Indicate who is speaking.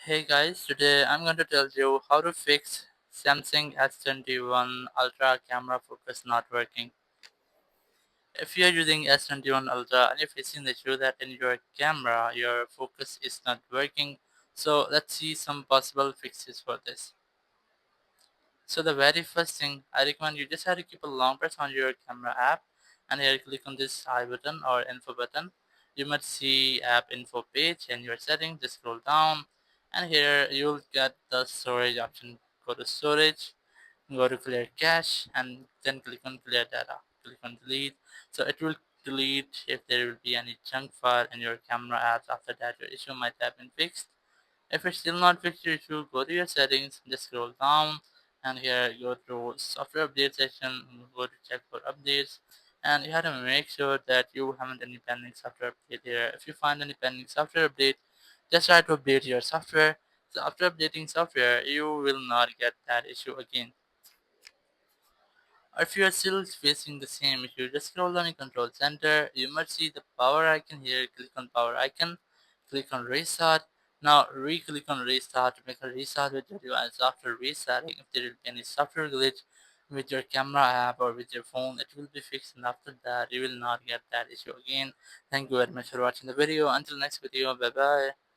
Speaker 1: Hey guys, today I'm going to tell you how to fix Samsung S21 Ultra camera focus not working. If you're using S21 Ultra and you're facing the issue that in your camera your focus is not working, so let's see some possible fixes for this. So the very first thing I recommend you just have to keep a long press on your camera app and here click on this I button or info button. You might see app info page in your settings, just scroll down and here you'll get the storage option. Go to storage, go to clear cache and then click on clear data. Click on delete. So it will delete if there will be any junk file in your camera apps. After that your issue might have been fixed. If it's still not fixed your issue, go to your settings, just scroll down and here go to software update section, go to check for updates and you have to make sure that you haven't any pending software update here. If you find any pending software update, just try to update your software. So after updating software, you will not get that issue again. Or if you are still facing the same issue, just scroll down in control center. You might see the power icon here. Click on power icon. Click on restart. Now re-click on restart to make a restart with your device. After restarting, if there will be any software glitch with your camera app or with your phone, it will be fixed and after that you will not get that issue again. Thank you very much for watching the video. Until next video, bye bye.